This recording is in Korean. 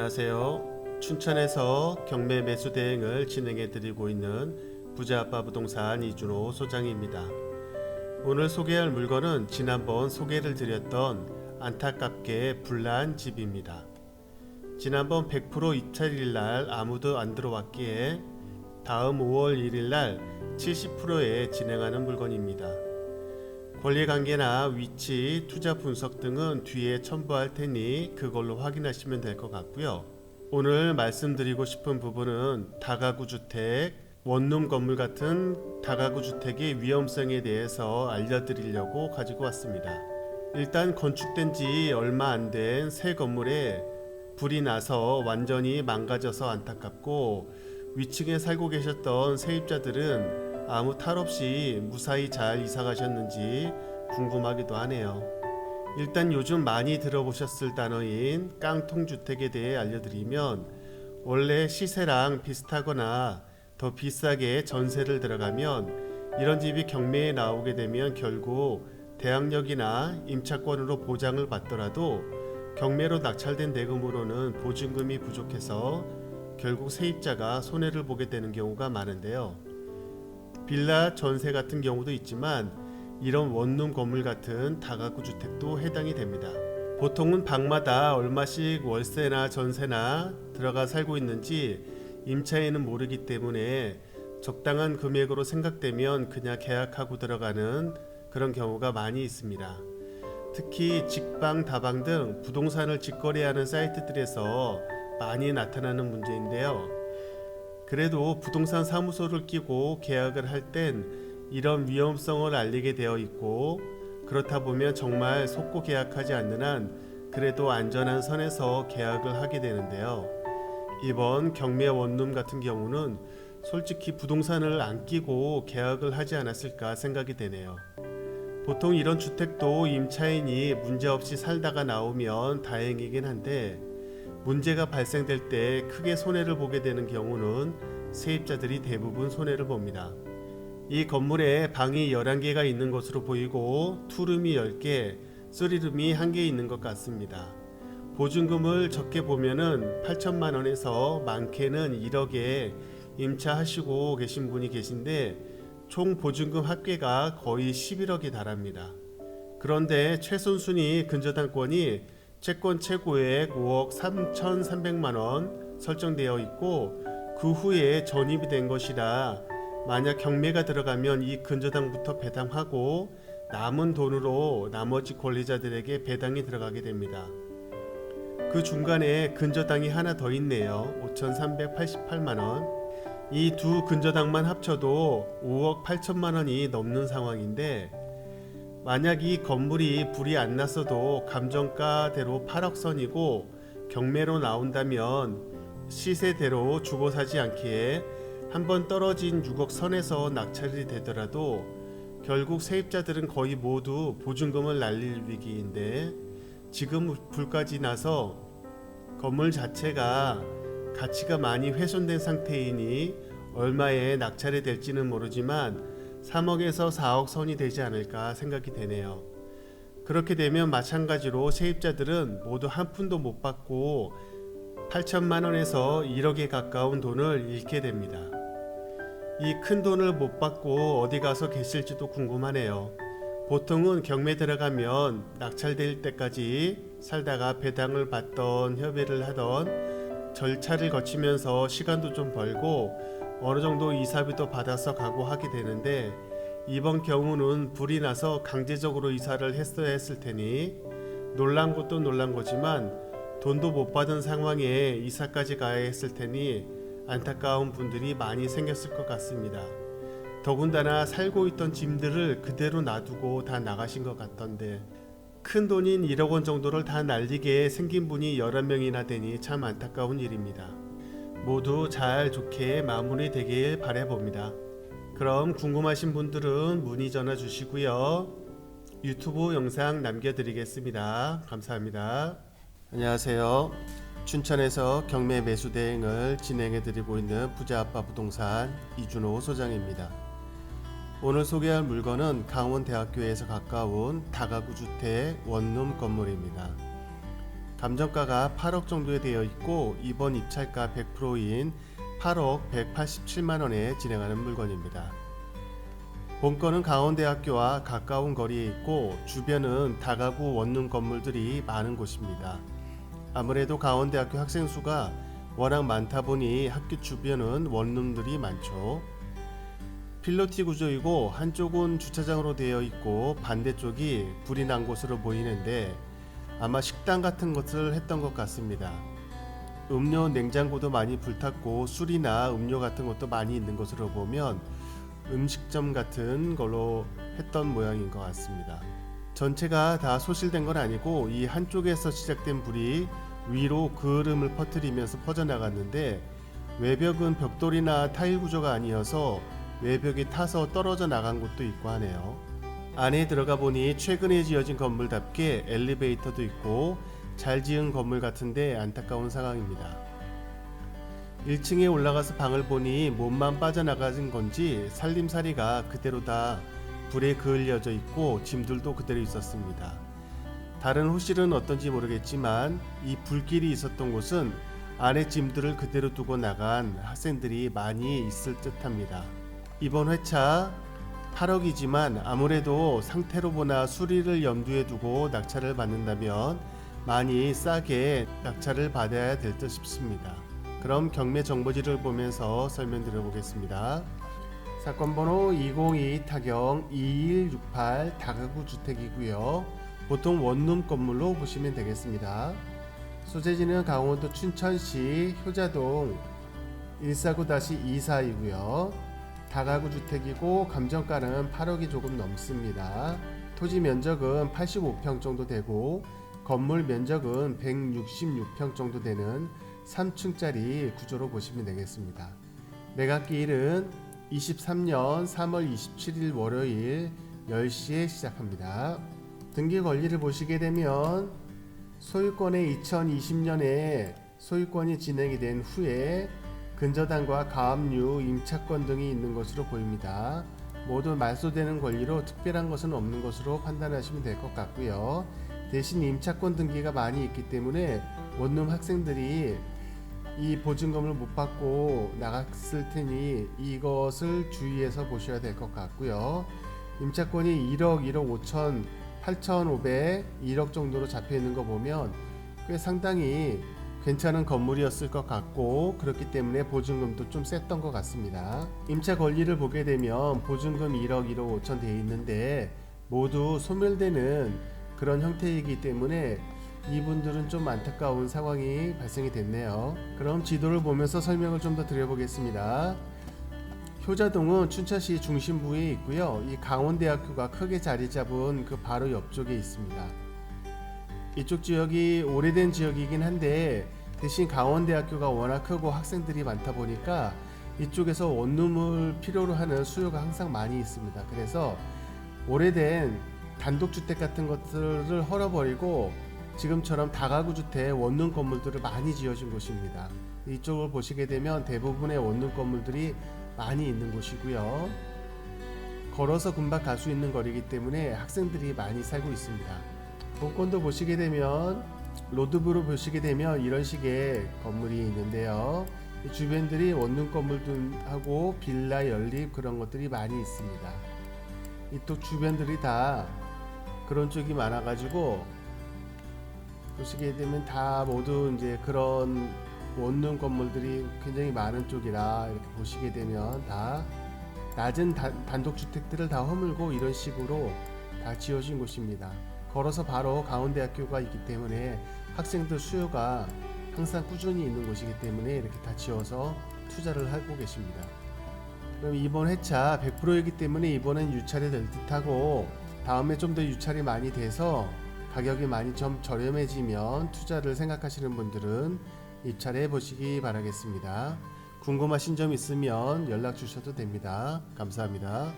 안녕하세요. 춘천에서 경매 매수 대행을 진행해 드리고 있는 부자아빠 부동산 이준호 소장입니다. 오늘 소개할 물건은 지난번 소개를 드렸던 안타깝게 불난 집입니다. 지난번 100% 입찰일 날 아무도 안 들어왔기에 다음 5월 1일 날 70%에 진행하는 물건입니다. 권리관계나 위치, 투자 분석 등은 뒤에 첨부할 테니 그걸로 확인하시면 될 것 같고요. 오늘 말씀드리고 싶은 부분은 다가구 주택, 원룸 건물 같은 다가구 주택의 위험성에 대해서 알려드리려고 가지고 왔습니다. 일단 건축된 지 얼마 안 된 새 건물에 불이 나서 완전히 망가져서 안타깝고, 위층에 살고 계셨던 세입자들은 아무 탈 없이 무사히 잘 이사 가셨는지 궁금하기도 하네요. 일단 요즘 많이 들어보셨을 단어인 깡통주택에 대해 알려드리면, 원래 시세랑 비슷하거나 더 비싸게 전세를 들어가면 이런 집이 경매에 나오게 되면 결국 대항력이나 임차권으로 보장을 받더라도 경매로 낙찰된 대금으로는 보증금이 부족해서 결국 세입자가 손해를 보게 되는 경우가 많은데요. 빌라 전세 같은 경우도 있지만 이런 원룸 건물 같은 다가구 주택도 해당이 됩니다. 보통은 방마다 얼마씩 월세나 전세나 들어가 살고 있는지 임차인은 모르기 때문에 적당한 금액으로 생각되면 그냥 계약하고 들어가는 그런 경우가 많이 있습니다. 특히 직방, 다방 등 부동산을 직거래하는 사이트들에서 많이 나타나는 문제인데요. 그래도 부동산 사무소를 끼고 계약을 할 땐 이런 위험성을 알리게 되어 있고, 그렇다 보면 정말 속고 계약하지 않는 한 그래도 안전한 선에서 계약을 하게 되는데요. 이번 경매 원룸 같은 경우는 솔직히 부동산을 안 끼고 계약을 하지 않았을까 생각이 되네요. 보통 이런 주택도 임차인이 문제없이 살다가 나오면 다행이긴 한데, 문제가 발생될 때 크게 손해를 보게 되는 경우는 세입자들이 대부분 손해를 봅니다. 이 건물에 방이 11개가 있는 것으로 보이고 투룸이 10개, 쓰리룸이 1개 있는 것 같습니다. 보증금을 적게 보면은 8천만 원에서 많게는 1억에 임차하시고 계신 분이 계신데, 총 보증금 합계가 거의 11억이 달합니다. 그런데 최선순위 근저당권이 채권 최고액 5억 3,300만 원 설정되어 있고, 그 후에 전입이 된 것이라 만약 경매가 들어가면 이 근저당부터 배당하고 남은 돈으로 나머지 권리자들에게 배당이 들어가게 됩니다. 그 중간에 근저당이 하나 더 있네요. 5,388만 원. 이 두 근저당만 합쳐도 5억 8천만 원이 넘는 상황인데, 만약 이 건물이 불이 안 났어도 감정가대로 8억 선이고 경매로 나온다면 시세대로 주고 사지 않기에 한번 떨어진 6억 선에서 낙찰이 되더라도 결국 세입자들은 거의 모두 보증금을 날릴 위기인데, 지금 불까지 나서 건물 자체가 가치가 많이 훼손된 상태이니 얼마에 낙찰이 될지는 모르지만 3억에서 4억 선이 되지 않을까 생각이 되네요. 그렇게 되면 마찬가지로 세입자들은 모두 한 푼도 못 받고 8천만 원에서 1억에 가까운 돈을 잃게 됩니다. 이 큰 돈을 못 받고 어디 가서 계실지도 궁금하네요. 보통은 경매 들어가면 낙찰될 때까지 살다가 배당을 받던 협의를 하던 절차를 거치면서 시간도 좀 벌고 어느 정도 이사비도 받아서 가고 하게 되는데, 이번 경우는 불이 나서 강제적으로 이사를 했어야 했을 테니 놀란 것도 놀란 거지만 돈도 못 받은 상황에 이사까지 가야 했을 테니 안타까운 분들이 많이 생겼을 것 같습니다. 더군다나 살고 있던 짐들을 그대로 놔두고 다 나가신 것 같던데, 큰 돈인 1억 원 정도를 다 날리게 생긴 분이 11명이나 되니 참 안타까운 일입니다. 모두 잘 좋게 마무리되길 바라봅니다. 그럼 궁금하신 분들은 문의 전화 주시고요. 유튜브 영상 남겨드리겠습니다. 감사합니다. 안녕하세요. 춘천에서 경매 매수 대행을 진행해드리고 있는 부자아빠 부동산 이준호 소장입니다. 오늘 소개할 물건은 강원대학교에서 가까운 다가구 주택 원룸 건물입니다. 감정가가 8억 정도에 되어 있고 이번 입찰가 100%인 8억 187만 원에 진행하는 물건입니다. 본건은 강원대학교와 가까운 거리에 있고 주변은 다가구 원룸 건물들이 많은 곳입니다. 아무래도 강원대학교 학생 수가 워낙 많다 보니 학교 주변은 원룸들이 많죠. 필로티 구조이고 한쪽은 주차장으로 되어 있고 반대쪽이 불이 난 곳으로 보이는데 아마 식당 같은 것을 했던 것 같습니다. 음료 냉장고도 많이 불탔고 술이나 음료 같은 것도 많이 있는 것으로 보면 음식점 같은 걸로 했던 모양인 것 같습니다. 전체가 다 소실된 건 아니고 이 한쪽에서 시작된 불이 위로 그을음을 퍼뜨리면서 퍼져나갔는데 외벽은 벽돌이나 타일 구조가 아니어서 외벽이 타서 떨어져 나간 곳도 있고 하네요. 안에 들어가 보니 최근에 지어진 건물답게 엘리베이터도 있고 잘 지은 건물 같은데 안타까운 상황입니다. 1층에 올라가서 방을 보니 몸만 빠져나가진 건지 살림살이가 그대로 다 불에 그을려져 있고 짐들도 그대로 있었습니다. 다른 호실은 어떤지 모르겠지만 이 불길이 있었던 곳은 안에 짐들을 그대로 두고 나간 학생들이 많이 있을 듯합니다. 이번 회차 8억이지만 아무래도 상태로 보나 수리를 염두에 두고 낙찰을 받는다면 많이 싸게 낙찰을 받아야 될 듯 싶습니다. 그럼 경매 정보지를 보면서 설명드려 보겠습니다. 사건 번호 202 타경 2168 다가구 주택이고요. 보통 원룸 건물로 보시면 되겠습니다. 소재지는 강원도 춘천시 효자동 149-24이고요. 다가구 주택이고 감정가는 8억이 조금 넘습니다. 토지 면적은 85평 정도 되고 건물 면적은 166평 정도 되는 3층짜리 구조로 보시면 되겠습니다. 매각기일은 23년 3월 27일 월요일 10시에 시작합니다. 등기 권리를 보시게 되면 소유권의 2020년에 소유권이 진행이 된 후에 근저당과 가압류, 임차권 등이 있는 것으로 보입니다. 모두 말소되는 권리로 특별한 것은 없는 것으로 판단하시면 될 것 같고요. 대신 임차권 등기가 많이 있기 때문에 원룸 학생들이 이 보증금을 못 받고 나갔을 테니 이것을 주의해서 보셔야 될 것 같고요. 임차권이 1억, 1억 5천, 8,500, 1억 정도로 잡혀 있는 거 보면 꽤 상당히 괜찮은 건물이었을 것 같고 그렇기 때문에 보증금도 좀 셌던 것 같습니다. 임차 권리를 보게 되면 보증금 1억, 1억 5천 되어 있는데 모두 소멸되는 그런 형태이기 때문에 이분들은 좀 안타까운 상황이 발생이 됐네요. 그럼 지도를 보면서 설명을 좀 더 드려보겠습니다. 효자동은 춘천시 중심부에 있고요. 이 강원대학교가 크게 자리 잡은 그 바로 옆쪽에 있습니다. 이쪽 지역이 오래된 지역이긴 한데 대신 강원대학교가 워낙 크고 학생들이 많다 보니까 이쪽에서 원룸을 필요로 하는 수요가 항상 많이 있습니다. 그래서 오래된 단독주택 같은 것들을 헐어버리고 지금처럼 다가구 주택 원룸 건물들을 많이 지어진 곳입니다. 이쪽을 보시게 되면 대부분의 원룸 건물들이 많이 있는 곳이고요. 걸어서 금방 갈 수 있는 거리이기 때문에 학생들이 많이 살고 있습니다. 본건도 보시게 되면 로드뷰로 보시게 되면 이런 식의 건물이 있는데요. 이 주변들이 원룸 건물들하고 빌라 연립 그런 것들이 많이 있습니다. 이쪽 주변들이 다 그런 쪽이 많아가지고 보시게 되면 다 모두 이제 그런 원룸 건물들이 굉장히 많은 쪽이라 이렇게 보시게 되면 다 낮은 단독주택들을 다 허물고 이런 식으로 다 지어진 곳입니다. 걸어서 바로 강원대학교가 있기 때문에 학생들 수요가 항상 꾸준히 있는 곳이기 때문에 이렇게 다 지어서 투자를 하고 계십니다. 그럼 이번 회차 100%이기 때문에 이번엔 유찰이 될 듯하고 다음에 좀 더 유찰이 많이 돼서 가격이 많이 좀 저렴해지면 투자를 생각하시는 분들은 입찰해 보시기 바라겠습니다. 궁금하신 점 있으면 연락 주셔도 됩니다. 감사합니다.